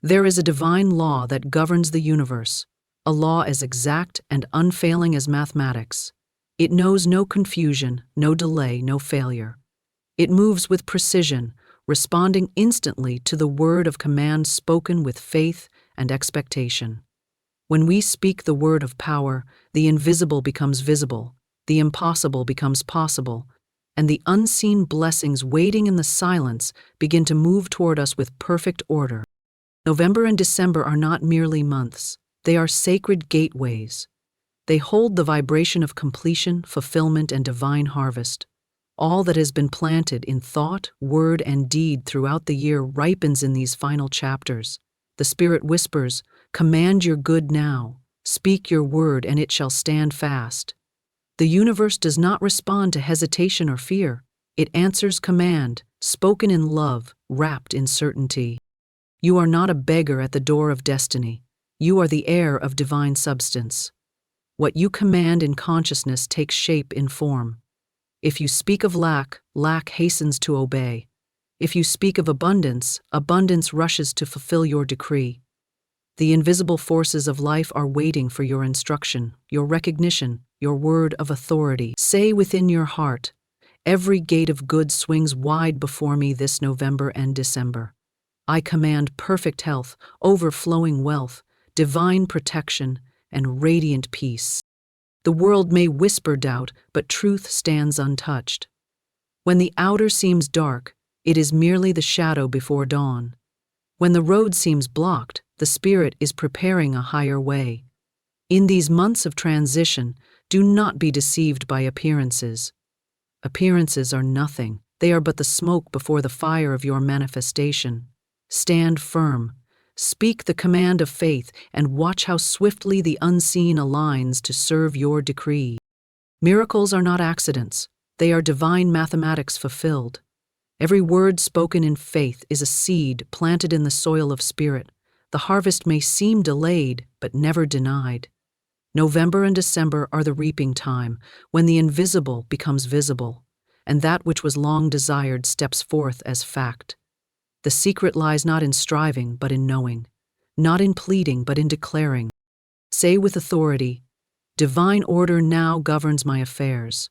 There is a divine law that governs the universe, a law as exact and unfailing as mathematics. It knows no confusion, no delay, no failure. It moves with precision, responding instantly to the word of command spoken with faith and expectation. When we speak the word of power, the invisible becomes visible, the impossible becomes possible, and the unseen blessings waiting in the silence begin to move toward us with perfect order. November and December are not merely months, they are sacred gateways. They hold the vibration of completion, fulfillment, and divine harvest. All that has been planted in thought, word, and deed throughout the year ripens in these final chapters. The Spirit whispers, "Command your good now, speak your word, and it shall stand fast." The universe does not respond to hesitation or fear. It answers command, spoken in love, wrapped in certainty. You are not a beggar at the door of destiny. You are the heir of divine substance. What you command in consciousness takes shape in form. If you speak of lack, lack hastens to obey. If you speak of abundance, abundance rushes to fulfill your decree. The invisible forces of life are waiting for your instruction, your recognition, your word of authority. Say within your heart, "Every gate of good swings wide before me this November and December. I command perfect health, overflowing wealth, divine protection, and radiant peace." The world may whisper doubt, but truth stands untouched. When the outer seems dark, it is merely the shadow before dawn. When the road seems blocked, the Spirit is preparing a higher way. In these months of transition, do not be deceived by appearances. Appearances are nothing, they are but the smoke before the fire of your manifestation. Stand firm, speak the command of faith, and watch how swiftly the unseen aligns to serve your decree. Miracles are not accidents, they are divine mathematics fulfilled. Every word spoken in faith is a seed planted in the soil of spirit. The harvest may seem delayed, but never denied. November and December are the reaping time, when the invisible becomes visible, and that which was long desired steps forth as fact. The secret lies not in striving, but in knowing, not in pleading, but in declaring. Say with authority, "Divine order now governs my affairs.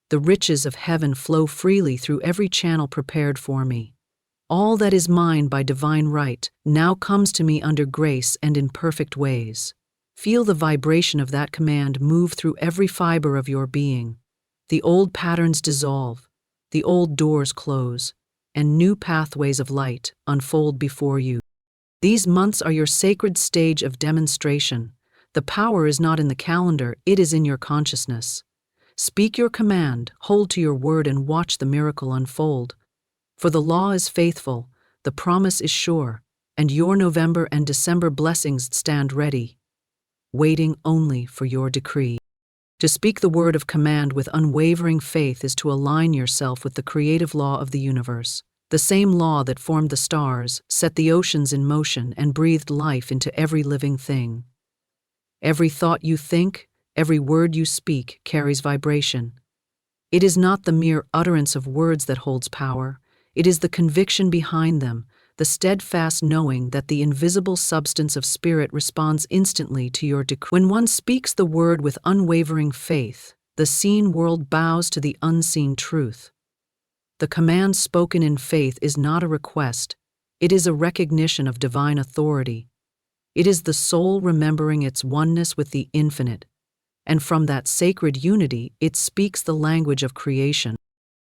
The riches of heaven flow freely through every channel prepared for me. All that is mine by divine right now comes to me under grace and in perfect ways." Feel the vibration of that command move through every fiber of your being. The old patterns dissolve, the old doors close, and new pathways of light unfold before you. These months are your sacred stage of demonstration. The power is not in the calendar, it is in your consciousness. Speak your command, hold to your word, and watch the miracle unfold. For the law is faithful, the promise is sure, and your November and December blessings stand ready, waiting only for your decree. To speak the word of command with unwavering faith is to align yourself with the creative law of the universe, the same law that formed the stars, set the oceans in motion, and breathed life into every living thing. Every thought you think, every word you speak carries vibration. It is not the mere utterance of words that holds power, it is the conviction behind them, the steadfast knowing that the invisible substance of spirit responds instantly to your decree. When one speaks the word with unwavering faith, the seen world bows to the unseen truth. The command spoken in faith is not a request, it is a recognition of divine authority. It is the soul remembering its oneness with the infinite, and from that sacred unity it speaks the language of creation.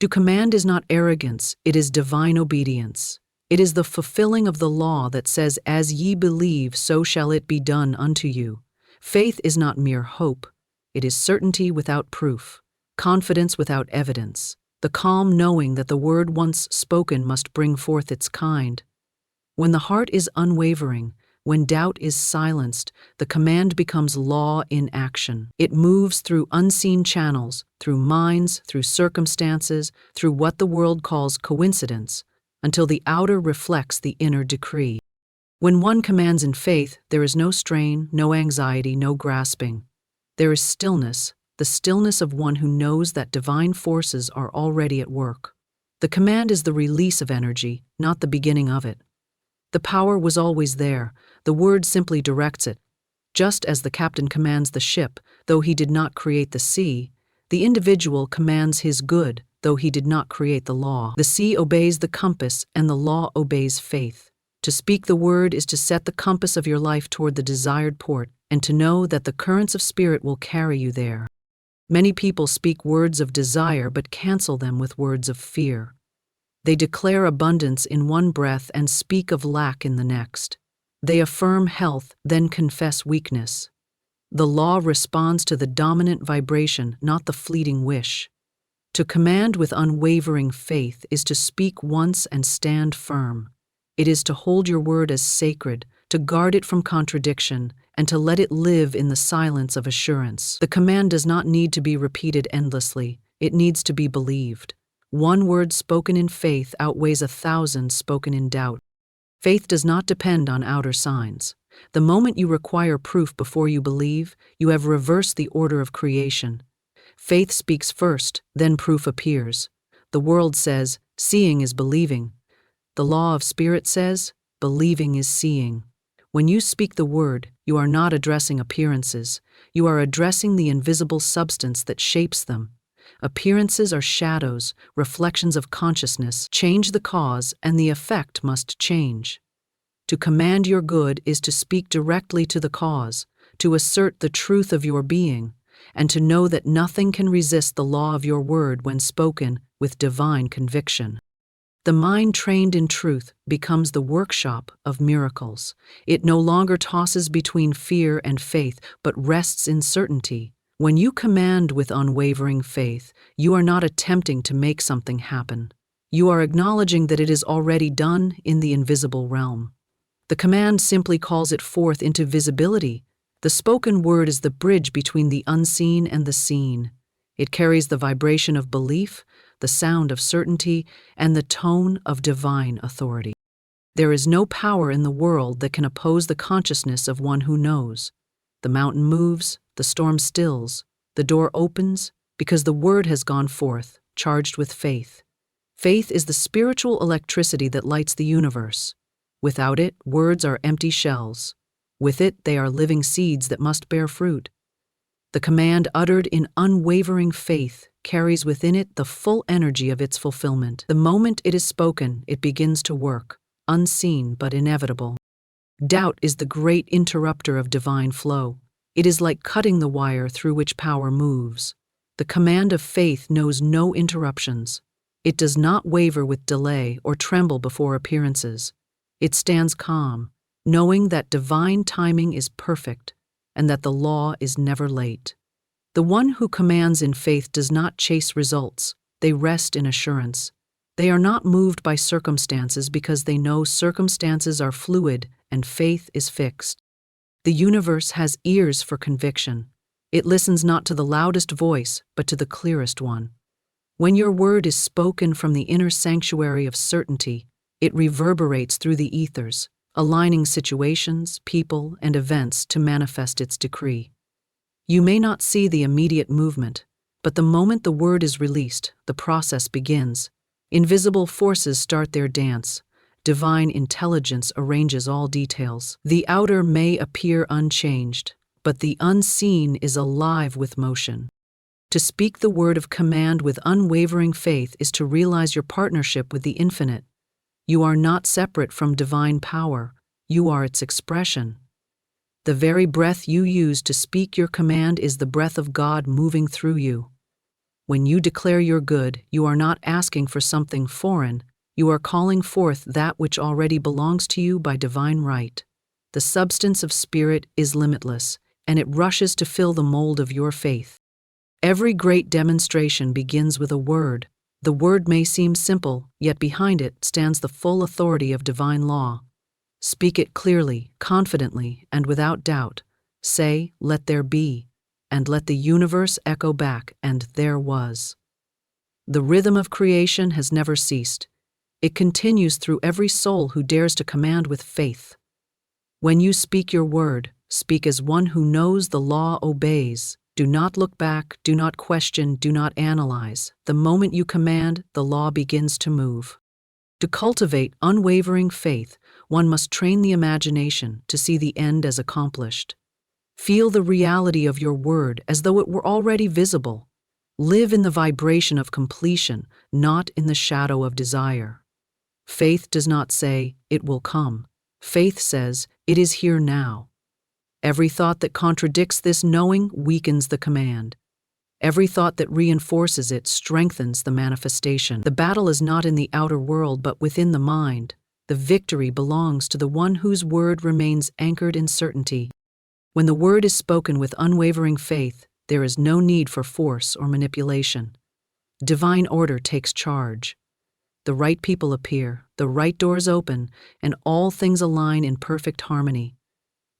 To command is not arrogance, it is divine obedience. It is the fulfilling of the law that says, "As ye believe, so shall it be done unto you." Faith is not mere hope, it is certainty without proof, confidence without evidence, the calm knowing that the word once spoken must bring forth its kind. When the heart is unwavering, when doubt is silenced, the command becomes law in action. It moves through unseen channels, through minds, through circumstances, through what the world calls coincidence, until the outer reflects the inner decree. When one commands in faith, there is no strain, no anxiety, no grasping. There is stillness, the stillness of one who knows that divine forces are already at work. The command is the release of energy, not the beginning of it. The power was always there, the word simply directs it. Just as the captain commands the ship, though he did not create the sea, the individual commands his good, though he did not create the law. The sea obeys the compass, and the law obeys faith. To speak the word is to set the compass of your life toward the desired port, and to know that the currents of spirit will carry you there. Many people speak words of desire but cancel them with words of fear. They declare abundance in one breath and speak of lack in the next. They affirm health, then confess weakness. The law responds to the dominant vibration, not the fleeting wish. To command with unwavering faith is to speak once and stand firm. It is to hold your word as sacred, to guard it from contradiction, and to let it live in the silence of assurance. The command does not need to be repeated endlessly, it needs to be believed. One word spoken in faith outweighs 1,000 spoken in doubt. Faith does not depend on outer signs. The moment you require proof before you believe, you have reversed the order of creation. Faith speaks first, then proof appears. The world says, seeing is believing. The law of spirit says, believing is seeing. When you speak the word, you are not addressing appearances. You are addressing the invisible substance that shapes them. Appearances are shadows, reflections of consciousness. Change the cause, and the effect must change. To command your good is to speak directly to the cause, to assert the truth of your being, and to know that nothing can resist the law of your word when spoken with divine conviction. The mind trained in truth becomes the workshop of miracles. It no longer tosses between fear and faith, but rests in certainty. When you command with unwavering faith, you are not attempting to make something happen. You are acknowledging that it is already done in the invisible realm. The command simply calls it forth into visibility. The spoken word is the bridge between the unseen and the seen. It carries the vibration of belief, the sound of certainty, and the tone of divine authority. There is no power in the world that can oppose the consciousness of one who knows. The mountain moves, the storm stills, the door opens, because the word has gone forth, charged with faith. Faith is the spiritual electricity that lights the universe. Without it, words are empty shells. With it, they are living seeds that must bear fruit. The command uttered in unwavering faith carries within it the full energy of its fulfillment. The moment it is spoken, it begins to work, unseen but inevitable. Doubt is the great interrupter of divine flow. It is like cutting the wire through which power moves. The command of faith knows no interruptions. It does not waver with delay or tremble before appearances. It stands calm, knowing that divine timing is perfect and that the law is never late. The one who commands in faith does not chase results, they rest in assurance. They are not moved by circumstances because they know circumstances are fluid and faith is fixed. The universe has ears for conviction. It listens not to the loudest voice, but to the clearest one. When your word is spoken from the inner sanctuary of certainty, it reverberates through the ethers, aligning situations, people, and events to manifest its decree. You may not see the immediate movement, but the moment the word is released, the process begins. Invisible forces start their dance. Divine intelligence arranges all details. The outer may appear unchanged, but the unseen is alive with motion. To speak the word of command with unwavering faith is to realize your partnership with the infinite. You are not separate from divine power, you are its expression. The very breath you use to speak your command is the breath of God moving through you. When you declare your good, you are not asking for something foreign, you are calling forth that which already belongs to you by divine right. The substance of spirit is limitless, and it rushes to fill the mold of your faith. Every great demonstration begins with a word. The word may seem simple, yet behind it stands the full authority of divine law. Speak it clearly, confidently, and without doubt. Say, "Let there be," and let the universe echo back, "And there was." The rhythm of creation has never ceased. It continues through every soul who dares to command with faith. When you speak your word, speak as one who knows the law obeys. Do not look back, do not question, do not analyze. The moment you command, the law begins to move. To cultivate unwavering faith, one must train the imagination to see the end as accomplished. Feel the reality of your word as though it were already visible. Live in the vibration of completion, not in the shadow of desire. Faith does not say, "It will come." Faith says, "It is here now." Every thought that contradicts this knowing weakens the command. Every thought that reinforces it strengthens the manifestation. The battle is not in the outer world but within the mind. The victory belongs to the one whose word remains anchored in certainty. When the word is spoken with unwavering faith, there is no need for force or manipulation. Divine order takes charge. The right people appear, the right doors open, and all things align in perfect harmony.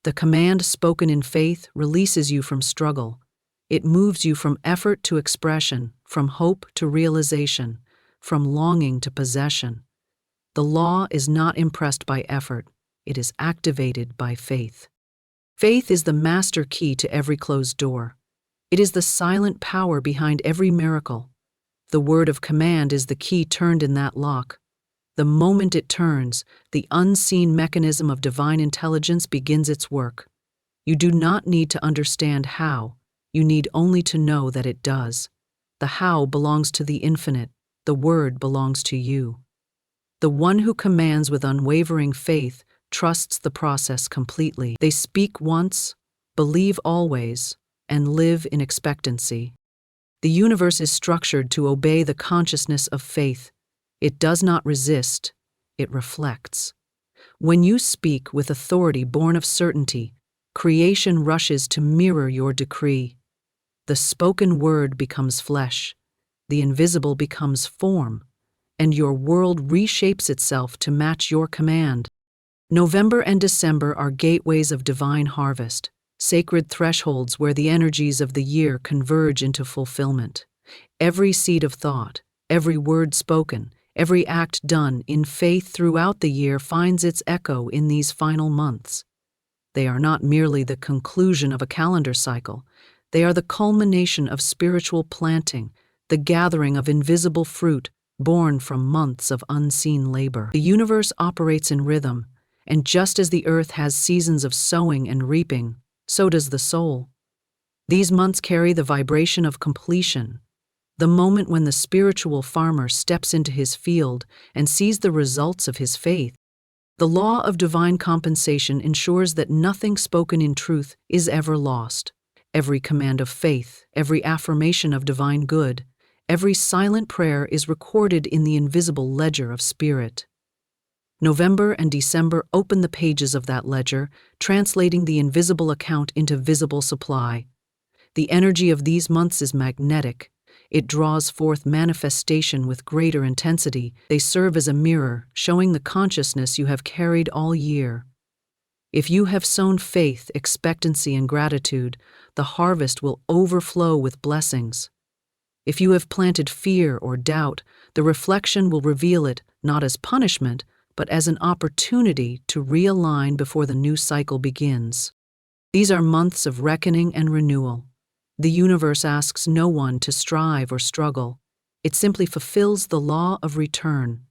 The command spoken in faith releases you from struggle. It moves you from effort to expression, from hope to realization, from longing to possession. The law is not impressed by effort, it is activated by faith. Faith is the master key to every closed door. It is the silent power behind every miracle. The word of command is the key turned in that lock. The moment it turns, the unseen mechanism of divine intelligence begins its work. You do not need to understand how, you need only to know that it does. The how belongs to the infinite, the word belongs to you. The one who commands with unwavering faith trusts the process completely. They speak once, believe always, and live in expectancy. The universe is structured to obey the consciousness of faith. It does not resist, it reflects. When you speak with authority born of certainty, creation rushes to mirror your decree. The spoken word becomes flesh, the invisible becomes form, and your world reshapes itself to match your command. November and December are gateways of divine harvest, sacred thresholds where the energies of the year converge into fulfillment. Every seed of thought, every word spoken, every act done in faith throughout the year finds its echo in these final months. They are not merely the conclusion of a calendar cycle, they are the culmination of spiritual planting, the gathering of invisible fruit born from months of unseen labor. The universe operates in rhythm, and just as the earth has seasons of sowing and reaping, so does the soul. These months carry the vibration of completion, the moment when the spiritual farmer steps into his field and sees the results of his faith. The law of divine compensation ensures that nothing spoken in truth is ever lost. Every command of faith, every affirmation of divine good, every silent prayer is recorded in the invisible ledger of spirit. November and December open the pages of that ledger, translating the invisible account into visible supply. The energy of these months is magnetic. It draws forth manifestation with greater intensity. They serve as a mirror, showing the consciousness you have carried all year. If you have sown faith, expectancy, and gratitude, the harvest will overflow with blessings. If you have planted fear or doubt, the reflection will reveal it not as punishment, but as an opportunity to realign before the new cycle begins. These are months of reckoning and renewal. The universe asks no one to strive or struggle. It simply fulfills the law of return.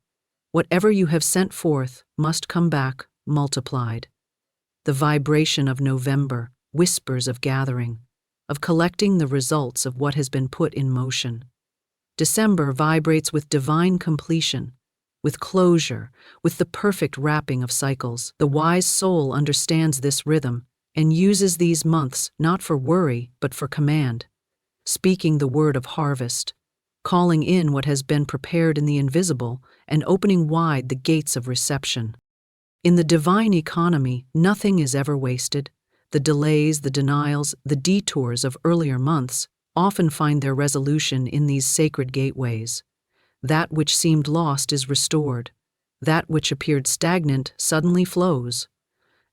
Whatever you have sent forth must come back multiplied. The vibration of November whispers of gathering, of collecting the results of what has been put in motion. December vibrates with divine completion, with closure, with the perfect wrapping of cycles. The wise soul understands this rhythm and uses these months not for worry but for command, speaking the word of harvest, calling in what has been prepared in the invisible, and opening wide the gates of reception. In the divine economy, nothing is ever wasted. The delays, the denials, the detours of earlier months often find their resolution in these sacred gateways. That which seemed lost is restored. That which appeared stagnant suddenly flows.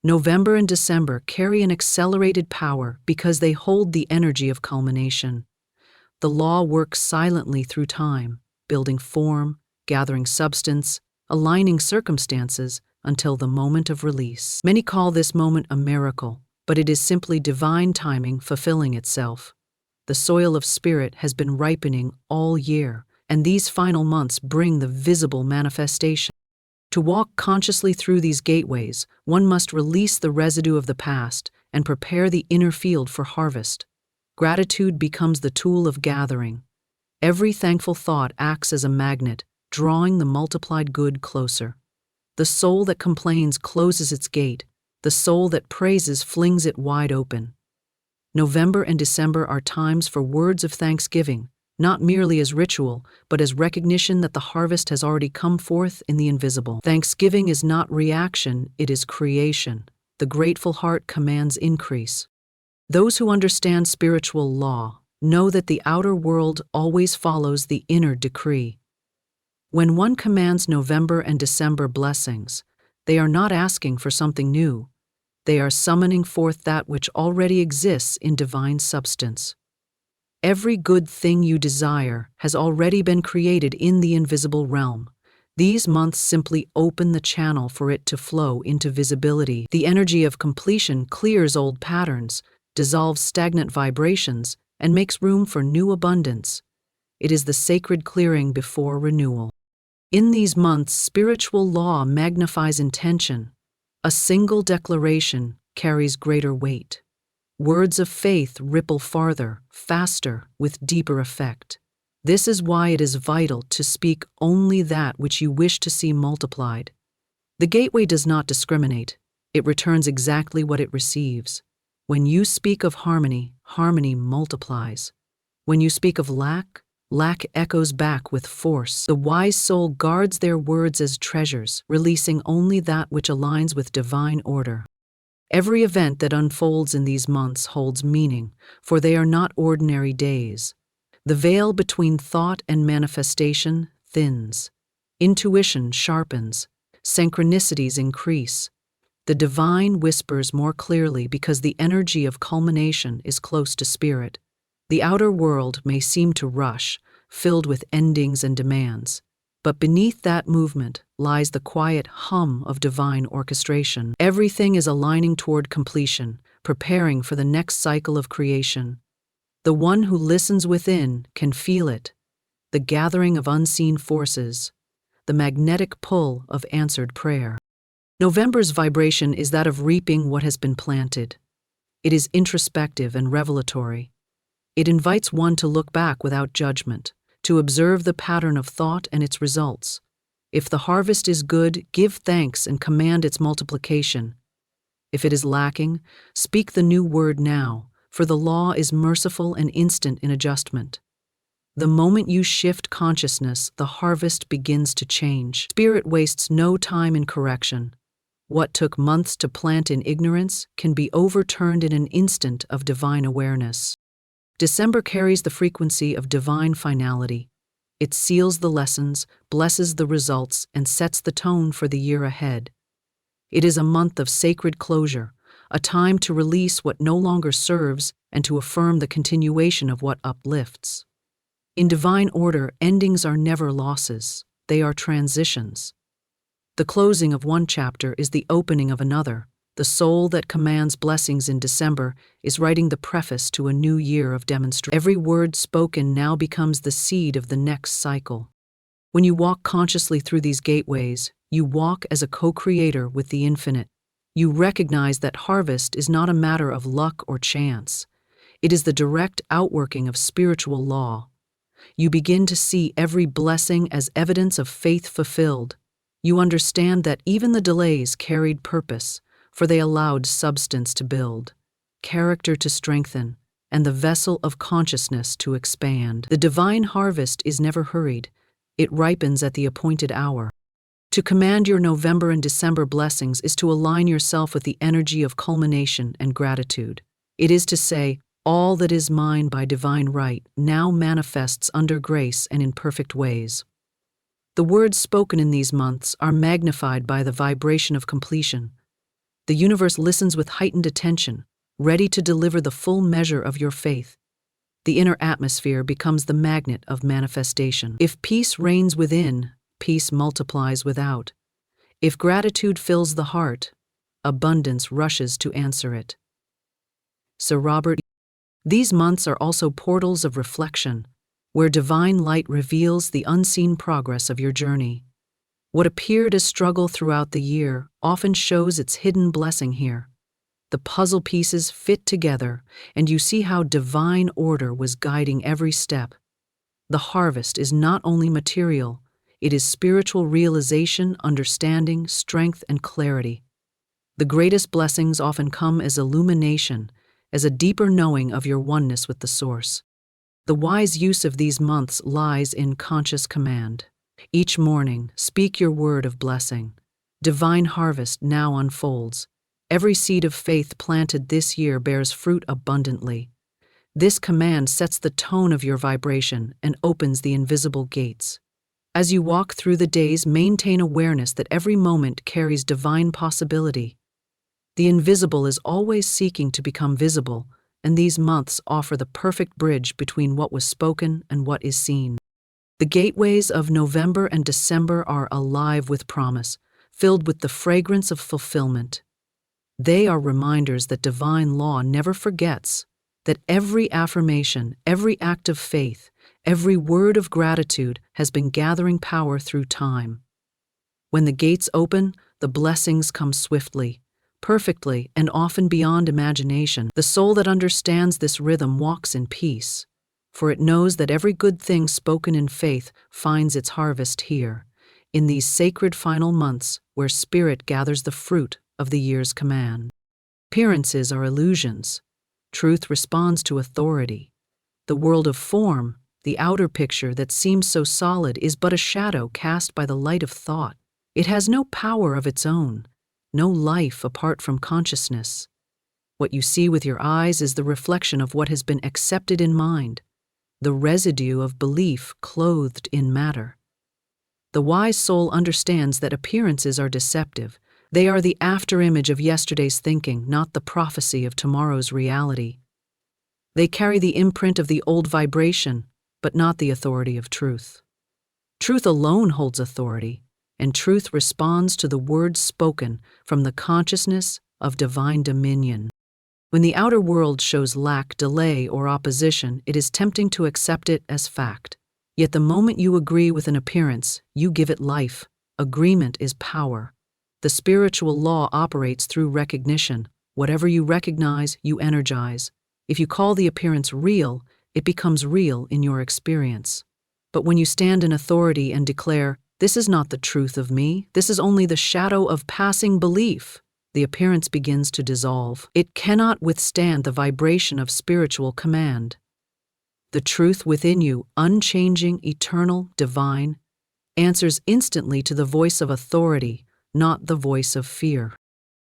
November and December carry an accelerated power because they hold the energy of culmination. The law works silently through time, building form, gathering substance, aligning circumstances until the moment of release. Many call this moment a miracle, but it is simply divine timing fulfilling itself. The soil of spirit has been ripening all year, and these final months bring the visible manifestation. To walk consciously through these gateways, one must release the residue of the past and prepare the inner field for harvest. Gratitude becomes the tool of gathering. Every thankful thought acts as a magnet, drawing the multiplied good closer. The soul that complains closes its gate. The soul that praises flings it wide open. November and December are times for words of thanksgiving, not merely as ritual, but as recognition that the harvest has already come forth in the invisible. Thanksgiving is not reaction, it is creation. The grateful heart commands increase. Those who understand spiritual law know that the outer world always follows the inner decree. When one commands November and December blessings, they are not asking for something new. They are summoning forth that which already exists in divine substance. Every good thing you desire has already been created in the invisible realm. These months simply open the channel for it to flow into visibility. The energy of completion clears old patterns, dissolves stagnant vibrations, and makes room for new abundance. It is the sacred clearing before renewal. In these months, spiritual law magnifies intention. A single declaration carries greater weight. Words of faith ripple farther, faster, with deeper effect. This is why it is vital to speak only that which you wish to see multiplied. The gateway does not discriminate. It returns exactly what it receives. When you speak of harmony, harmony multiplies. When you speak of lack, lack echoes back with force. The wise soul guards their words as treasures, releasing only that which aligns with divine order. Every event that unfolds in these months holds meaning, for they are not ordinary days. The veil between thought and manifestation thins. Intuition sharpens. Synchronicities increase. The divine whispers more clearly because the energy of culmination is close to spirit. The outer world may seem to rush, filled with endings and demands. But beneath that movement lies the quiet hum of divine orchestration. Everything is aligning toward completion, preparing for the next cycle of creation. The one who listens within can feel it, the gathering of unseen forces, the magnetic pull of answered prayer. November's vibration is that of reaping what has been planted. It is introspective and revelatory. It invites one to look back without judgment, to observe the pattern of thought and its results. If the harvest is good, give thanks and command its multiplication. If it is lacking, speak the new word now, for the law is merciful and instant in adjustment. The moment you shift consciousness, the harvest begins to change. Spirit wastes no time in correction. What took months to plant in ignorance can be overturned in an instant of divine awareness. December carries the frequency of divine finality. It seals the lessons, blesses the results, and sets the tone for the year ahead. It is a month of sacred closure, a time to release what no longer serves and to affirm the continuation of what uplifts. In divine order, endings are never losses, they are transitions. The closing of one chapter is the opening of another. The soul that commands blessings in December is writing the preface to a new year of demonstration. Every word spoken now becomes the seed of the next cycle. When you walk consciously through these gateways, you walk as a co-creator with the infinite. You recognize that harvest is not a matter of luck or chance. It is the direct outworking of spiritual law. You begin to see every blessing as evidence of faith fulfilled. You understand that even the delays carried purpose, for they allowed substance to build, character to strengthen, and the vessel of consciousness to expand. The divine harvest is never hurried. It ripens at the appointed hour. To command your November and December blessings is to align yourself with the energy of culmination and gratitude. It is to say, all that is mine by divine right now manifests under grace and in perfect ways. The words spoken in these months are magnified by the vibration of completion. The universe listens with heightened attention, ready to deliver the full measure of your faith. The inner atmosphere becomes the magnet of manifestation. If peace reigns within, peace multiplies without. If gratitude fills the heart, abundance rushes to answer it. Sir Robert, these months are also portals of reflection, where divine light reveals the unseen progress of your journey. What appeared as struggle throughout the year often shows its hidden blessing here. The puzzle pieces fit together, and you see how divine order was guiding every step. The harvest is not only material, it is spiritual realization, understanding, strength, and clarity. The greatest blessings often come as illumination, as a deeper knowing of your oneness with the Source. The wise use of these months lies in conscious command. Each morning, speak your word of blessing. Divine harvest now unfolds. Every seed of faith planted this year bears fruit abundantly. This command sets the tone of your vibration and opens the invisible gates. As you walk through the days, maintain awareness that every moment carries divine possibility. The invisible is always seeking to become visible, and these months offer the perfect bridge between what was spoken and what is seen. The gateways of November and December are alive with promise, filled with the fragrance of fulfillment. They are reminders that divine law never forgets, that every affirmation, every act of faith, every word of gratitude has been gathering power through time. When the gates open, the blessings come swiftly, perfectly, and often beyond imagination. The soul that understands this rhythm walks in peace, for it knows that every good thing spoken in faith finds its harvest here, in these sacred final months where spirit gathers the fruit of the year's command. Appearances are illusions. Truth responds to authority. The world of form, the outer picture that seems so solid, is but a shadow cast by the light of thought. It has no power of its own, no life apart from consciousness. What you see with your eyes is the reflection of what has been accepted in mind, the residue of belief clothed in matter. The wise soul understands that appearances are deceptive. They are the afterimage of yesterday's thinking, not the prophecy of tomorrow's reality. They carry the imprint of the old vibration, but not the authority of truth. Truth alone holds authority, and truth responds to the words spoken from the consciousness of divine dominion. When the outer world shows lack, delay, or opposition, it is tempting to accept it as fact. Yet the moment you agree with an appearance, you give it life. Agreement is power. The spiritual law operates through recognition. Whatever you recognize, you energize. If you call the appearance real, it becomes real in your experience. But when you stand in authority and declare, "This is not the truth of me, this is only the shadow of passing belief," the appearance begins to dissolve. It cannot withstand the vibration of spiritual command. The truth within you, unchanging, eternal, divine, answers instantly to the voice of authority, not the voice of fear.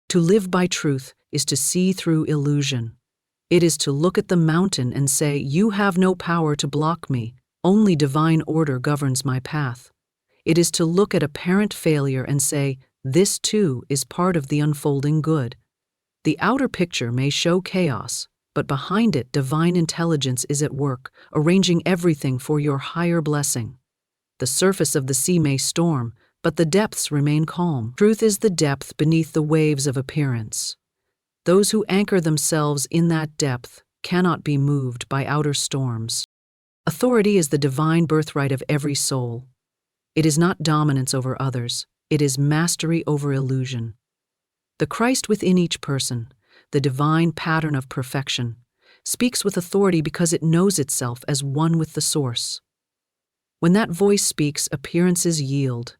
To live by truth is to see through illusion. It is to look at the mountain and say, "You have no power to block me, only divine order governs my path." It is to look at apparent failure and say, "This too is part of the unfolding good." The outer picture may show chaos, but behind it divine intelligence is at work, arranging everything for your higher blessing. The surface of the sea may storm, but the depths remain calm. Truth is the depth beneath the waves of appearance. Those who anchor themselves in that depth cannot be moved by outer storms. Authority is the divine birthright of every soul. It is not dominance over others, it is mastery over illusion. The Christ within each person, the divine pattern of perfection, speaks with authority because it knows itself as one with the Source. When that voice speaks, appearances yield.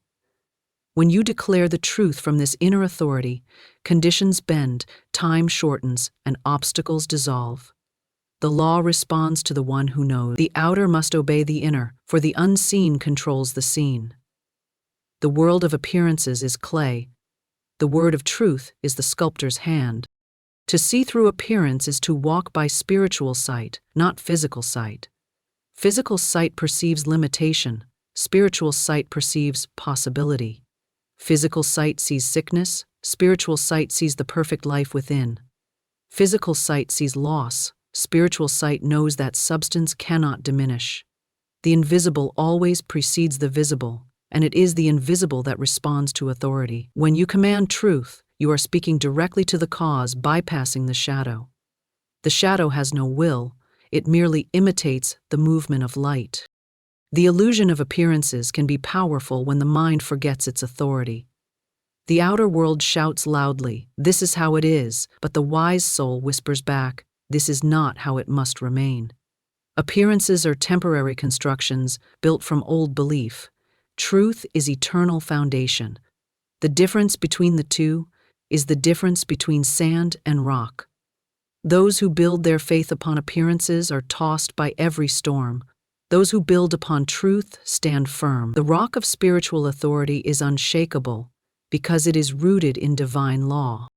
When you declare the truth from this inner authority, conditions bend, time shortens, and obstacles dissolve. The law responds to the one who knows. The outer must obey the inner, for the unseen controls the seen. The world of appearances is clay. The word of truth is the sculptor's hand. To see through appearance is to walk by spiritual sight, not physical sight. Physical sight perceives limitation. Spiritual sight perceives possibility. Physical sight sees sickness. Spiritual sight sees the perfect life within. Physical sight sees loss. Spiritual sight knows that substance cannot diminish. The invisible always precedes the visible, and it is the invisible that responds to authority. When you command truth, you are speaking directly to the cause, bypassing the shadow. The shadow has no will, it merely imitates the movement of light. The illusion of appearances can be powerful when the mind forgets its authority. The outer world shouts loudly, "This is how it is," but the wise soul whispers back, "This is not how it must remain." Appearances are temporary constructions built from old belief. Truth is eternal foundation. The difference between the two is the difference between sand and rock. Those who build their faith upon appearances are tossed by every storm. Those who build upon truth stand firm. The rock of spiritual authority is unshakable because it is rooted in divine law.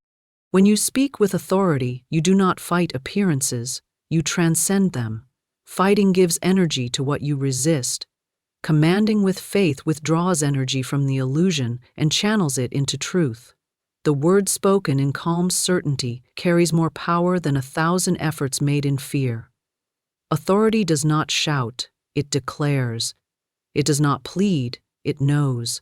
When you speak with authority, you do not fight appearances, you transcend them. Fighting gives energy to what you resist. Commanding with faith withdraws energy from the illusion and channels it into truth. The word spoken in calm certainty carries more power than 1,000 efforts made in fear. Authority does not shout, it declares. It does not plead, it knows.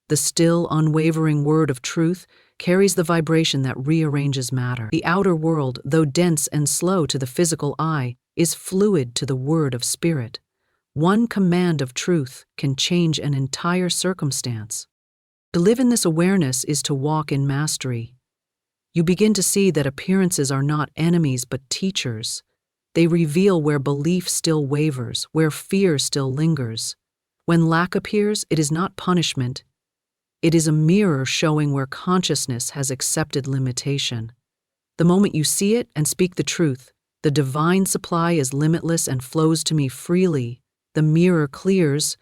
The still, unwavering word of truth carries the vibration that rearranges matter. The outer world, though dense and slow to the physical eye, is fluid to the word of spirit. One command of truth can change an entire circumstance. To live in this awareness is to walk in mastery. You begin to see that appearances are not enemies but teachers. They reveal where belief still wavers, where fear still lingers. When lack appears, it is not punishment. It is a mirror showing where consciousness has accepted limitation. The moment you see it and speak the truth, the divine supply is limitless and flows to me freely. The mirror clears,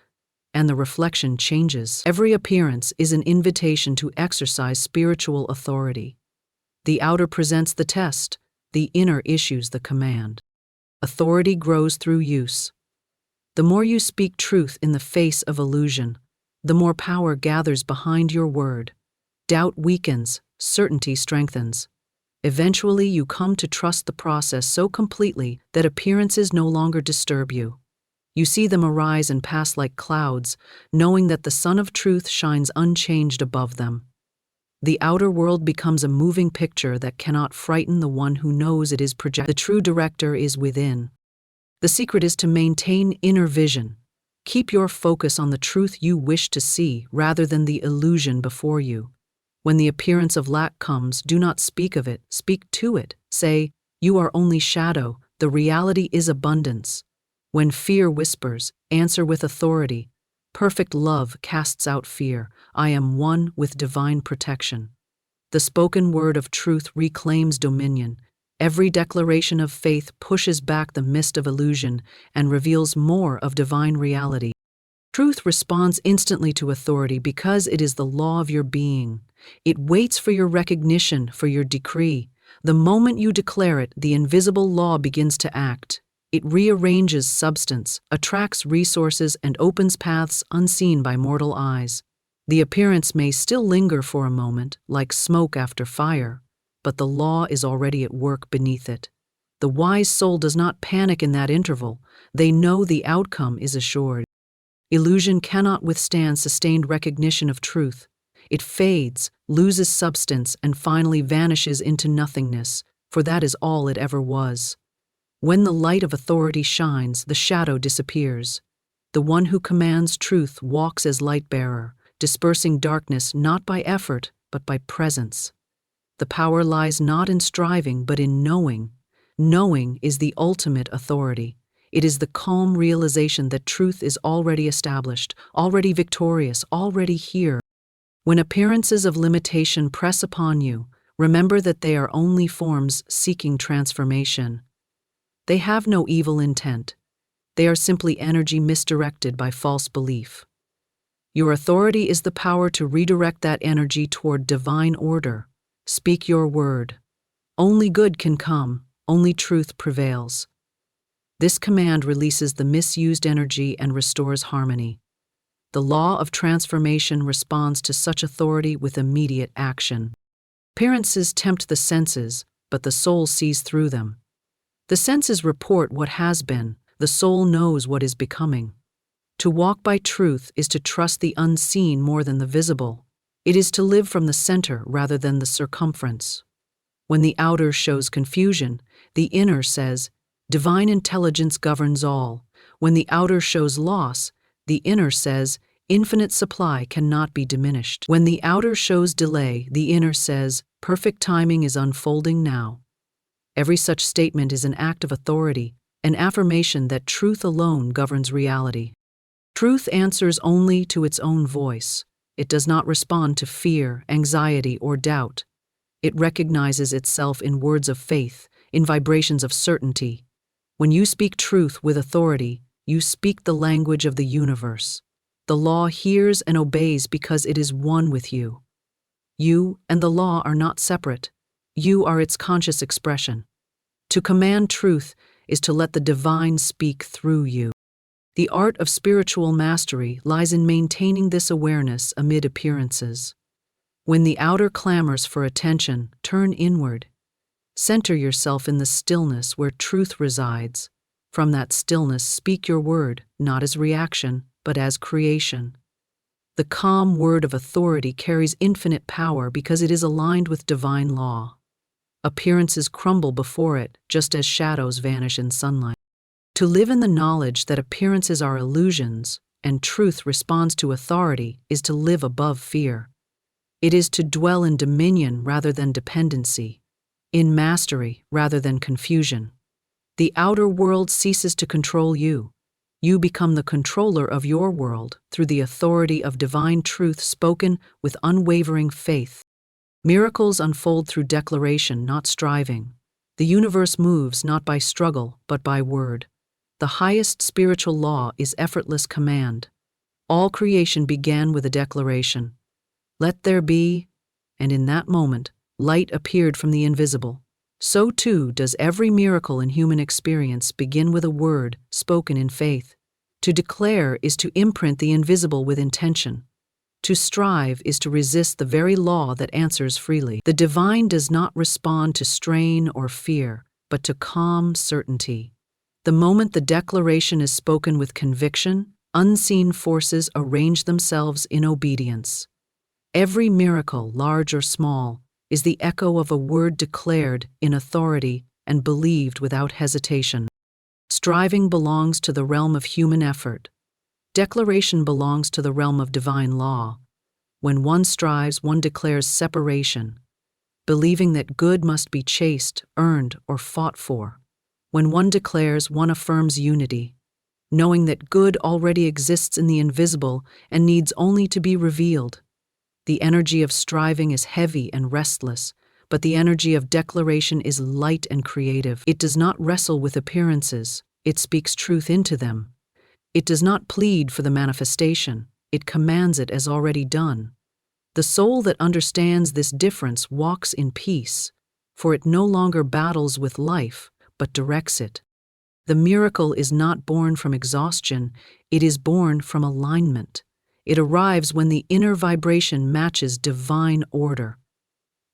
and the reflection changes. Every appearance is an invitation to exercise spiritual authority. The outer presents the test, the inner issues the command. Authority grows through use. The more you speak truth in the face of illusion, the more power gathers behind your word. Doubt weakens, certainty strengthens. Eventually, you come to trust the process so completely that appearances no longer disturb you. You see them arise and pass like clouds, knowing that the sun of truth shines unchanged above them. The outer world becomes a moving picture that cannot frighten the one who knows it is projected. The true director is within. The secret is to maintain inner vision. Keep your focus on the truth you wish to see rather than the illusion before you. When the appearance of lack comes, do not speak of it, speak to it. Say, "You are only shadow, the reality is abundance." When fear whispers, answer with authority. Perfect love casts out fear. I am one with divine protection. The spoken word of truth reclaims dominion. Every declaration of faith pushes back the mist of illusion and reveals more of divine reality. Truth responds instantly to authority because it is the law of your being. It waits for your recognition, for your decree. The moment you declare it, the invisible law begins to act. It rearranges substance, attracts resources, and opens paths unseen by mortal eyes. The appearance may still linger for a moment, like smoke after fire, but the law is already at work beneath it. The wise soul does not panic in that interval. They know the outcome is assured. Illusion cannot withstand sustained recognition of truth. It fades, loses substance, and finally vanishes into nothingness, for that is all it ever was. When the light of authority shines, the shadow disappears. The one who commands truth walks as light-bearer, dispersing darkness not by effort, but by presence. The power lies not in striving, but in knowing. Knowing is the ultimate authority. It is the calm realization that truth is already established, already victorious, already here. When appearances of limitation press upon you, remember that they are only forms seeking transformation. They have no evil intent. They are simply energy misdirected by false belief. Your authority is the power to redirect that energy toward divine order. Speak your word. Only good can come, only truth prevails. This command releases the misused energy and restores harmony. The law of transformation responds to such authority with immediate action. Appearances tempt the senses, but the soul sees through them. The senses report what has been, the soul knows what is becoming. To walk by truth is to trust the unseen more than the visible. It is to live from the center rather than the circumference. When the outer shows confusion, the inner says, "Divine intelligence governs all." When the outer shows loss, the inner says, infinite supply cannot be diminished. When the outer shows delay, the inner says, perfect timing is unfolding now. Every such statement is an act of authority, an affirmation that truth alone governs reality. Truth answers only to its own voice. It does not respond to fear, anxiety, or doubt. It recognizes itself in words of faith, in vibrations of certainty. When you speak truth with authority, you speak the language of the universe. The law hears and obeys because it is one with you. You and the law are not separate. You are its conscious expression. To command truth is to let the divine speak through you. The art of spiritual mastery lies in maintaining this awareness amid appearances. When the outer clamors for attention, turn inward. Center yourself in the stillness where truth resides. From that stillness, speak your word, not as reaction, but as creation. The calm word of authority carries infinite power because it is aligned with divine law. Appearances crumble before it, just as shadows vanish in sunlight. To live in the knowledge that appearances are illusions and truth responds to authority is to live above fear. It is to dwell in dominion rather than dependency, in mastery rather than confusion. The outer world ceases to control you. You become the controller of your world through the authority of divine truth spoken with unwavering faith. Miracles unfold through declaration, not striving. The universe moves not by struggle, but by word. The highest spiritual law is effortless command. All creation began with a declaration. Let there be, and in that moment, light appeared from the invisible. So too does every miracle in human experience begin with a word spoken in faith. To declare is to imprint the invisible with intention. To strive is to resist the very law that answers freely. The divine does not respond to strain or fear, but to calm certainty. The moment the declaration is spoken with conviction, unseen forces arrange themselves in obedience. Every miracle, large or small, is the echo of a word declared in authority and believed without hesitation. Striving belongs to the realm of human effort. Declaration belongs to the realm of divine law. When one strives, one declares separation, believing that good must be chased, earned, or fought for. When one declares, one affirms unity, knowing that good already exists in the invisible and needs only to be revealed. The energy of striving is heavy and restless, but the energy of declaration is light and creative. It does not wrestle with appearances, it speaks truth into them. It does not plead for the manifestation, it commands it as already done. The soul that understands this difference walks in peace, for it no longer battles with life, but directs it. The miracle is not born from exhaustion, it is born from alignment. It arrives when the inner vibration matches divine order.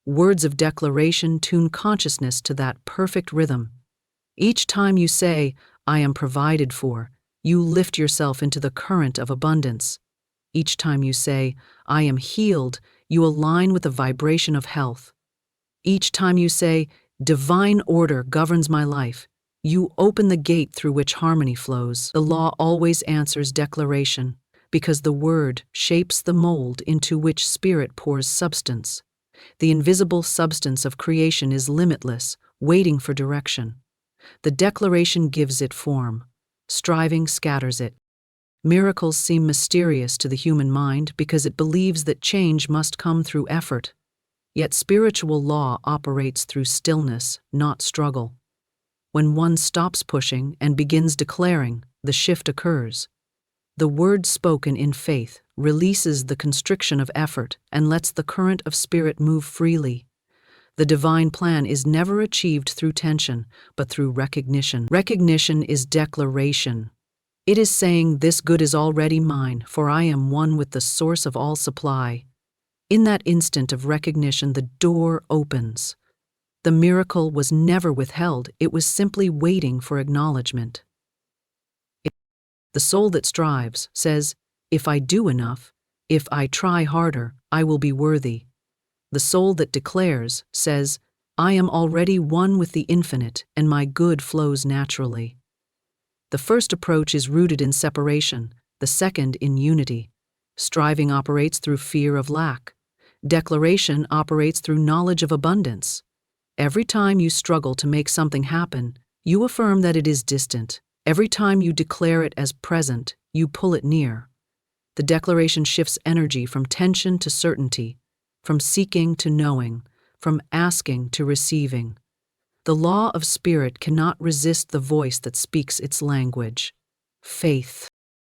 Words of declaration tune consciousness to that perfect rhythm. Each time you say, I am provided for, you lift yourself into the current of abundance. Each time you say, I am healed, you align with the vibration of health. Each time you say, divine order governs my life, you open the gate through which harmony flows. The law always answers declaration, because the word shapes the mold into which spirit pours substance. The invisible substance of creation is limitless, waiting for direction. The declaration gives it form. Striving scatters it. Miracles seem mysterious to the human mind because it believes that change must come through effort. Yet spiritual law operates through stillness, not struggle. When one stops pushing and begins declaring, the shift occurs. The word spoken in faith releases the constriction of effort and lets the current of spirit move freely. The divine plan is never achieved through tension, but through recognition. Recognition is declaration. It is saying, this good is already mine, for I am one with the source of all supply. In that instant of recognition, the door opens. The miracle was never withheld, it was simply waiting for acknowledgement. The soul that strives says, if I do enough, if I try harder, I will be worthy. The soul that declares says, I am already one with the infinite and my good flows naturally. The first approach is rooted in separation. the second in unity. Striving operates through fear of lack. Declaration operates through knowledge of abundance. Every time you struggle to make something happen, you affirm that it is distant. Every time you declare it as present, you pull it near. The declaration shifts energy from tension to certainty, from seeking to knowing, from asking to receiving. The law of spirit cannot resist the voice that speaks its language. Faith.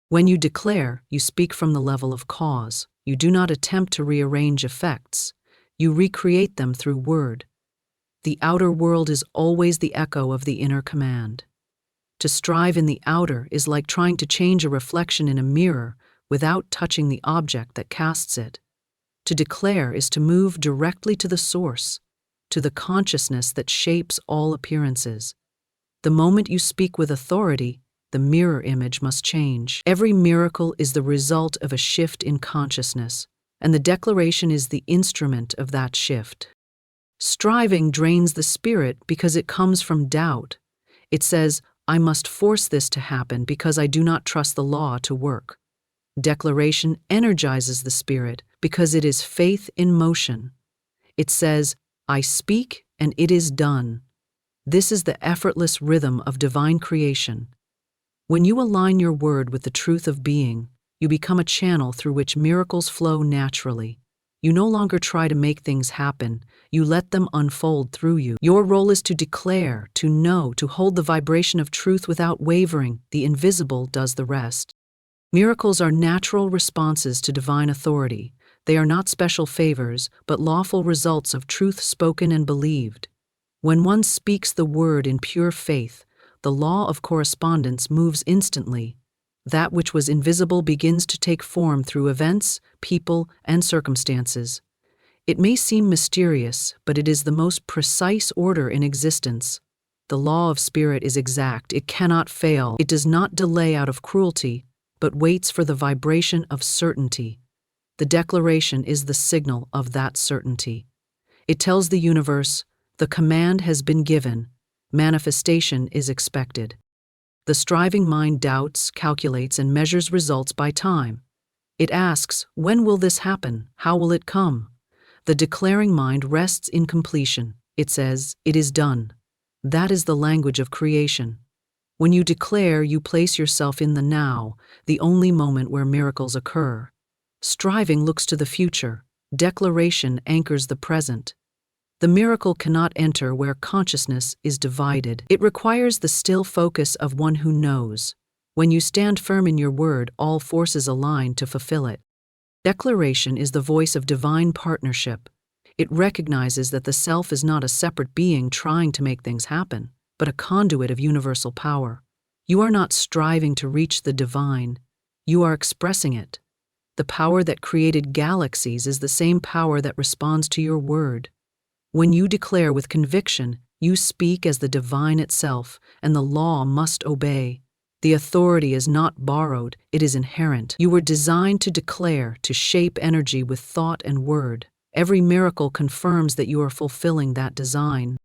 When you declare, you speak from the level of cause. You do not attempt to rearrange effects. You recreate them through word. The outer world is always the echo of the inner command. To strive in the outer is like trying to change a reflection in a mirror without touching the object that casts it. To declare is to move directly to the source, to the consciousness that shapes all appearances. The moment you speak with authority, the mirror image must change. Every miracle is the result of a shift in consciousness, and the declaration is the instrument of that shift. Striving drains the spirit because it comes from doubt. It says, I must force this to happen because I do not trust the law to work. Declaration energizes the spirit because it is faith in motion. It says, I speak and it is done. This is the effortless rhythm of divine creation. When you align your word with the truth of being, you become a channel through which miracles flow naturally. You no longer try to make things happen, you let them unfold through you. Your role is to declare, to know, to hold the vibration of truth without wavering. The invisible does the rest. Miracles are natural responses to divine authority. They are not special favors, but lawful results of truth spoken and believed. When one speaks the word in pure faith, the law of correspondence moves instantly. That which was invisible begins to take form through events, people, and circumstances. It may seem mysterious, but it is the most precise order in existence. The law of spirit is exact. It cannot fail. It does not delay out of cruelty, but waits for the vibration of certainty. The declaration is the signal of that certainty. It tells the universe, the command has been given, manifestation is expected. The striving mind doubts, calculates, and measures results by time. It asks, when will this happen? How will it come? The declaring mind rests in completion. It says, it is done. That is the language of creation. When you declare, you place yourself in the now, the only moment where miracles occur. Striving looks to the future. Declaration anchors the present. The miracle cannot enter where consciousness is divided. It requires the still focus of one who knows. When you stand firm in your word, all forces align to fulfill it. Declaration is the voice of divine partnership. It recognizes that the self is not a separate being trying to make things happen, but a conduit of universal power. You are not striving to reach the divine. You are expressing it. The power that created galaxies is the same power that responds to your word. When you declare with conviction, you speak as the divine itself, and the law must obey. The authority is not borrowed, it is inherent. You were designed to declare, to shape energy with thought and word. Every miracle confirms that you are fulfilling that design.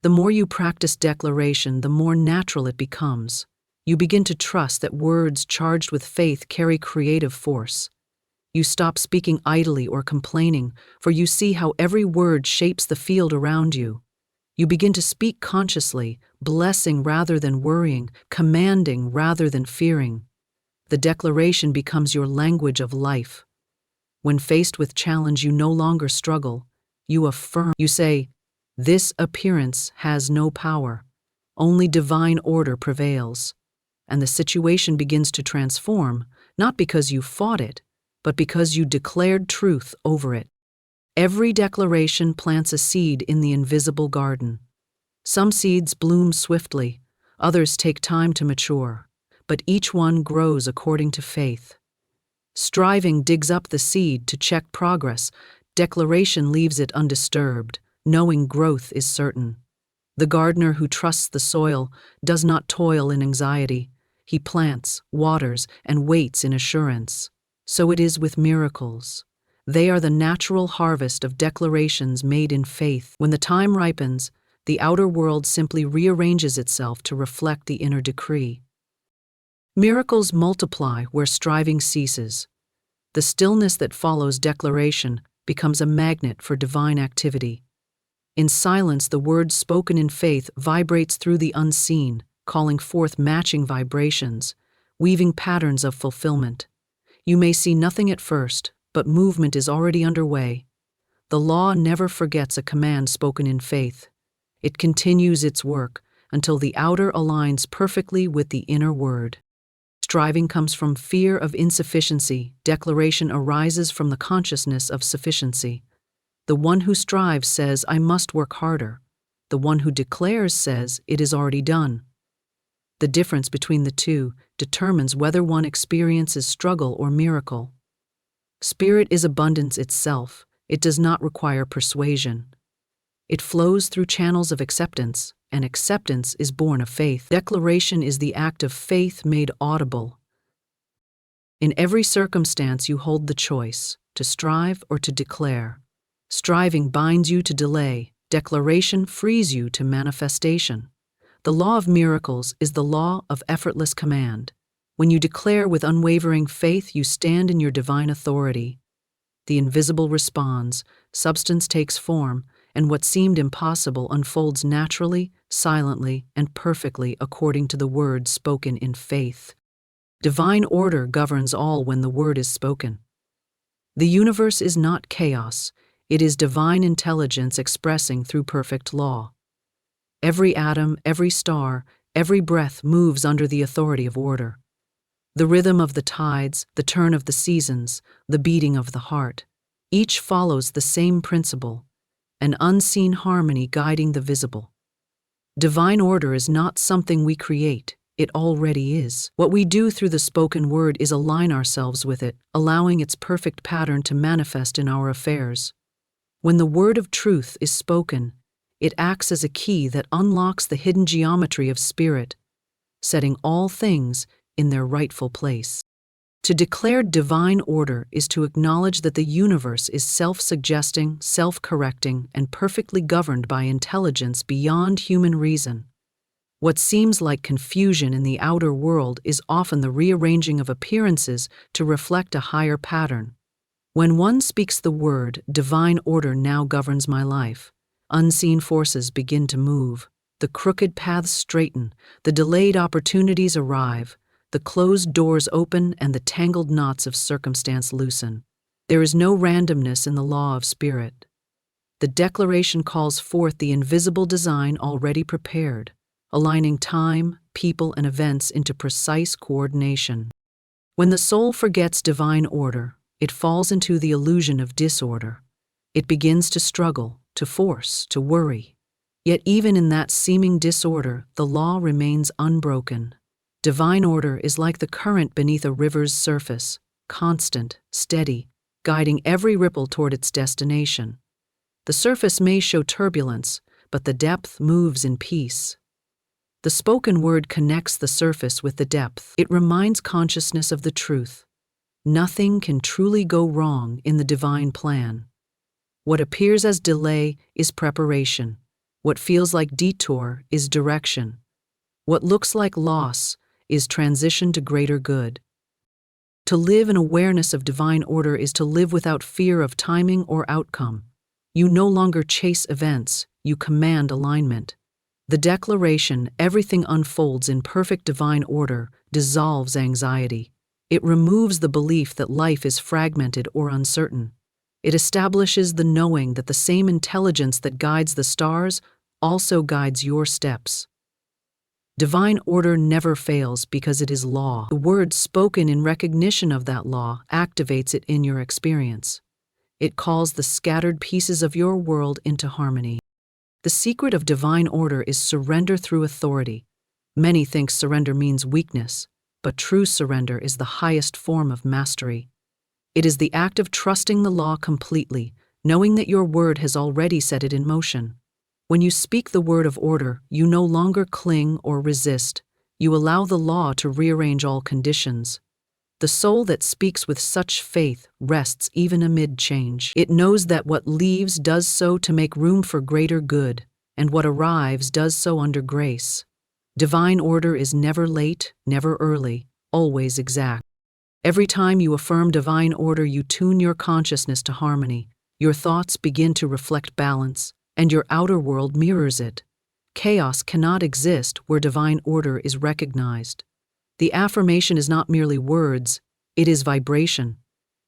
The more you practice declaration, the more natural it becomes. You begin to trust that words charged with faith carry creative force. You stop speaking idly or complaining, for you see how every word shapes the field around you. You begin to speak consciously, blessing rather than worrying, commanding rather than fearing. The declaration becomes your language of life. When faced with challenge, you no longer struggle. You affirm. You say, this appearance has no power. Only divine order prevails. And the situation begins to transform, not because you fought it, but because you declared truth over it. Every declaration plants a seed in the invisible garden. Some seeds bloom swiftly, others take time to mature, but each one grows according to faith. Striving digs up the seed to check progress. Declaration leaves it undisturbed, knowing growth is certain. The gardener who trusts the soil does not toil in anxiety. He plants, waters, and waits in assurance. So it is with miracles. They are the natural harvest of declarations made in faith. When the time ripens, the outer world simply rearranges itself to reflect the inner decree. Miracles multiply where striving ceases. The stillness that follows declaration becomes a magnet for divine activity. In silence, the word spoken in faith vibrates through the unseen, calling forth matching vibrations, weaving patterns of fulfillment. You may see nothing at first, but movement is already underway. The law never forgets a command spoken in faith. It continues its work until the outer aligns perfectly with the inner word. Striving comes from fear of insufficiency. Declaration arises from the consciousness of sufficiency. The one who strives says, "I must work harder." The one who declares says, "It is already done." The difference between the two determines whether one experiences struggle or miracle. Spirit is abundance itself. It does not require persuasion. It flows through channels of acceptance, and acceptance is born of faith. Declaration is the act of faith made audible. In every circumstance, you hold the choice to strive or to declare. Striving binds you to delay. Declaration frees you to manifestation. The law of miracles is the law of effortless command. When you declare with unwavering faith, you stand in your divine authority. The invisible responds, substance takes form, and what seemed impossible unfolds naturally, silently, and perfectly according to the word spoken in faith. Divine order governs all when the word is spoken. The universe is not chaos. It is divine intelligence expressing through perfect law. Every atom, every star, every breath moves under the authority of order. The rhythm of the tides, the turn of the seasons, the beating of the heart, each follows the same principle, an unseen harmony guiding the visible. Divine order is not something we create, it already is. What we do through the spoken word is align ourselves with it, allowing its perfect pattern to manifest in our affairs. When the word of truth is spoken, it acts as a key that unlocks the hidden geometry of spirit, setting all things in their rightful place. To declare divine order is to acknowledge that the universe is self-suggesting, self-correcting, and perfectly governed by intelligence beyond human reason. What seems like confusion in the outer world is often the rearranging of appearances to reflect a higher pattern. When one speaks the word, divine order now governs my life, unseen forces begin to move. The crooked paths straighten, the delayed opportunities arrive, the closed doors open, and the tangled knots of circumstance loosen. There is no randomness in the law of spirit. The declaration calls forth the invisible design already prepared, aligning time, people, and events into precise coordination. When the soul forgets divine order, it falls into the illusion of disorder. It begins to struggle, to force, to worry. Yet even in that seeming disorder, the law remains unbroken. Divine order is like the current beneath a river's surface, constant, steady, guiding every ripple toward its destination. The surface may show turbulence, but the depth moves in peace. The spoken word connects the surface with the depth. It reminds consciousness of the truth. Nothing can truly go wrong in the divine plan. What appears as delay is preparation. What feels like detour is direction. What looks like loss is transition to greater good. To live in awareness of divine order is to live without fear of timing or outcome. You no longer chase events, you command alignment. The declaration, everything unfolds in perfect divine order, dissolves anxiety. It removes the belief that life is fragmented or uncertain. It establishes the knowing that the same intelligence that guides the stars also guides your steps. Divine order never fails because it is law. The word spoken in recognition of that law activates it in your experience. It calls the scattered pieces of your world into harmony. The secret of divine order is surrender through authority. Many think surrender means weakness, but true surrender is the highest form of mastery. It is the act of trusting the law completely, knowing that your word has already set it in motion. When you speak the word of order, you no longer cling or resist. You allow the law to rearrange all conditions. The soul that speaks with such faith rests even amid change. It knows that what leaves does so to make room for greater good, and what arrives does so under grace. Divine order is never late, never early, always exact. Every time you affirm divine order, you tune your consciousness to harmony. Your thoughts begin to reflect balance, and your outer world mirrors it. Chaos cannot exist where divine order is recognized. The affirmation is not merely words, it is vibration.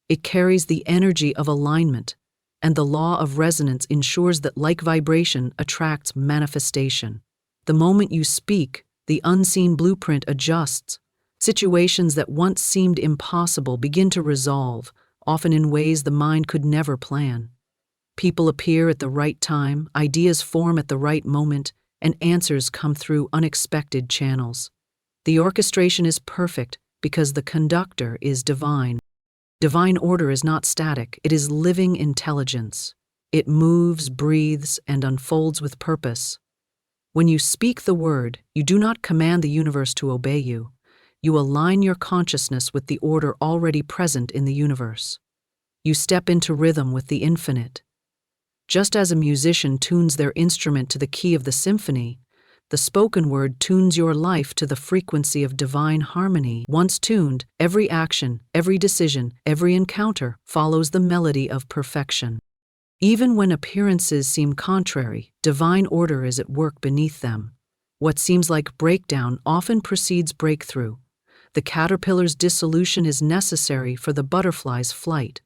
It carries the energy of alignment, and the law of resonance ensures that like vibration attracts manifestation. The moment you speak, the unseen blueprint adjusts. Situations that once seemed impossible begin to resolve, often in ways the mind could never plan. People appear at the right time, ideas form at the right moment, and answers come through unexpected channels. The orchestration is perfect because the conductor is divine. Divine order is not static, it is living intelligence. It moves, breathes, and unfolds with purpose. When you speak the word, you do not command the universe to obey you. You align your consciousness with the order already present in the universe. You step into rhythm with the infinite. Just as a musician tunes their instrument to the key of the symphony, the spoken word tunes your life to the frequency of divine harmony. Once tuned, every action, every decision, every encounter follows the melody of perfection. Even when appearances seem contrary, divine order is at work beneath them. What seems like breakdown often precedes breakthrough. The caterpillar's dissolution is necessary for the butterfly's flight.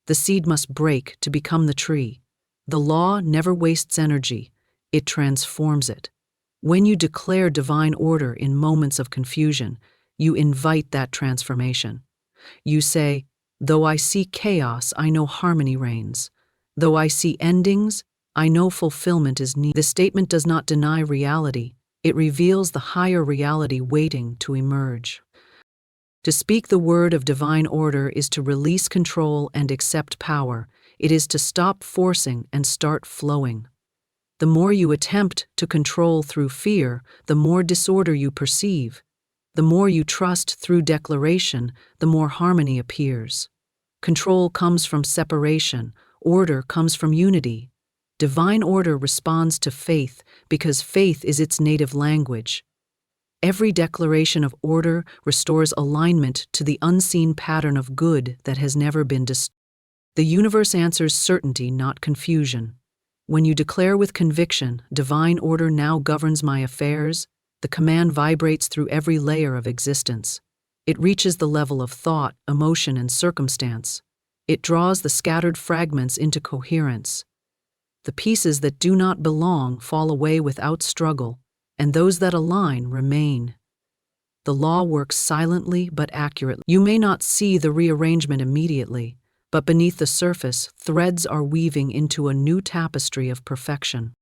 The seed must break to become the tree. The law never wastes energy, it transforms it. When you declare divine order in moments of confusion, you invite that transformation. You say, "Though I see chaos, I know harmony reigns. Though I see endings, I know fulfillment is near." This statement does not deny reality, it reveals the higher reality waiting to emerge. To speak the word of divine order is to release control and accept power. It is to stop forcing and start flowing. The more you attempt to control through fear, the more disorder you perceive. The more you trust through declaration, the more harmony appears. Control comes from separation, order comes from unity. Divine order responds to faith because faith is its native language. Every declaration of order restores alignment to the unseen pattern of good that has never been disturbed. The universe answers certainty, not confusion. When you declare with conviction, "Divine order now governs my affairs," the command vibrates through every layer of existence. It reaches the level of thought, emotion, and circumstance. It draws the scattered fragments into coherence. The pieces that do not belong fall away without struggle, and those that align remain. The law works silently but accurately. You may not see the rearrangement immediately, but beneath the surface, threads are weaving into a new tapestry of perfection.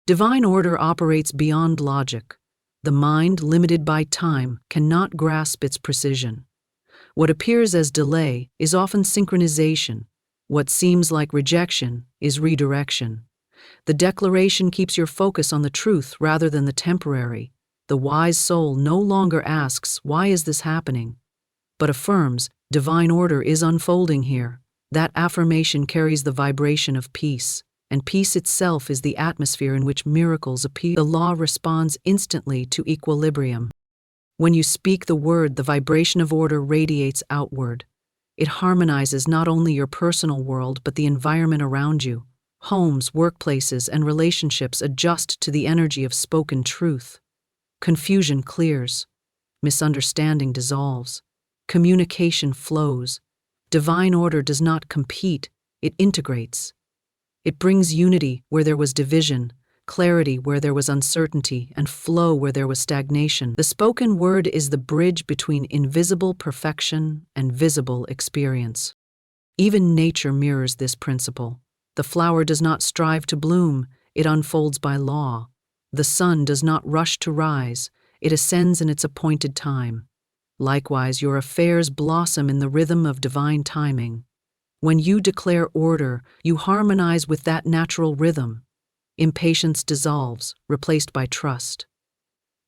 Divine order operates beyond logic. The mind, limited by time, cannot grasp its precision. What appears as delay is often synchronization. What seems like rejection is redirection. The declaration keeps your focus on the truth rather than the temporary. The wise soul no longer asks, "Why is this happening?" but affirms, "Divine order is unfolding here." That affirmation carries the vibration of peace, and peace itself is the atmosphere in which miracles appear. The law responds instantly to equilibrium. When you speak the word, the vibration of order radiates outward. It harmonizes not only your personal world but the environment around you. Homes, workplaces, and relationships adjust to the energy of spoken truth. Confusion clears. Misunderstanding dissolves. Communication flows. Divine order does not compete, it integrates. It brings unity where there was division, clarity where there was uncertainty, and flow where there was stagnation. The spoken word is the bridge between invisible perfection and visible experience. Even nature mirrors this principle. The flower does not strive to bloom, it unfolds by law. The sun does not rush to rise, it ascends in its appointed time. Likewise, your affairs blossom in the rhythm of divine timing. When you declare order, you harmonize with that natural rhythm. Impatience dissolves, replaced by trust.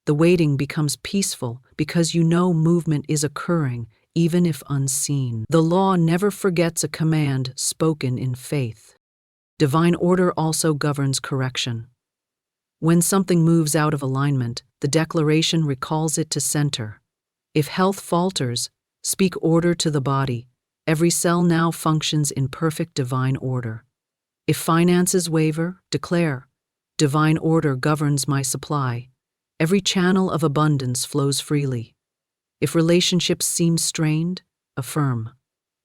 The waiting becomes peaceful because you know movement is occurring, even if unseen. The law never forgets a command spoken in faith. Divine order also governs correction. When something moves out of alignment, the declaration recalls it to center. If health falters, speak order to the body. Every cell now functions in perfect divine order. If finances waver, declare, divine order governs my supply. Every channel of abundance flows freely. If relationships seem strained, affirm,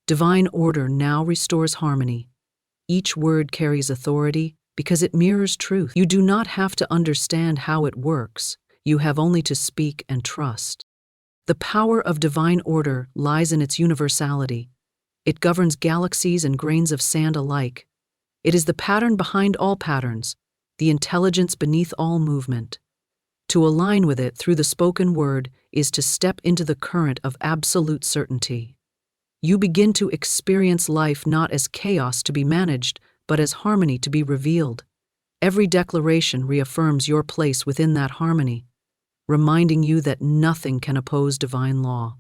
divine order now restores harmony. Each word carries authority because it mirrors truth. You do not have to understand how it works. You have only to speak and trust. The power of divine order lies in its universality. It governs galaxies and grains of sand alike. It is the pattern behind all patterns, the intelligence beneath all movement. To align with it through the spoken word is to step into the current of absolute certainty. You begin to experience life not as chaos to be managed, but as harmony to be revealed. Every declaration reaffirms your place within that harmony, reminding you that nothing can oppose divine law.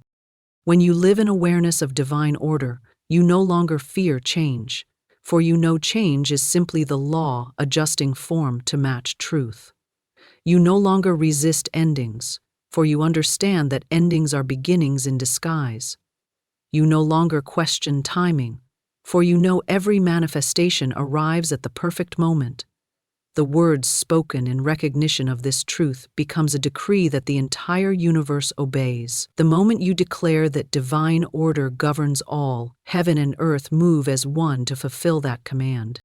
When you live in awareness of divine order, you no longer fear change, for you know change is simply the law adjusting form to match truth. You no longer resist endings, for you understand that endings are beginnings in disguise. You no longer question timing, for you know every manifestation arrives at the perfect moment. The words spoken in recognition of this truth becomes a decree that the entire universe obeys. The moment you declare that divine order governs all, heaven and earth move as one to fulfill that command.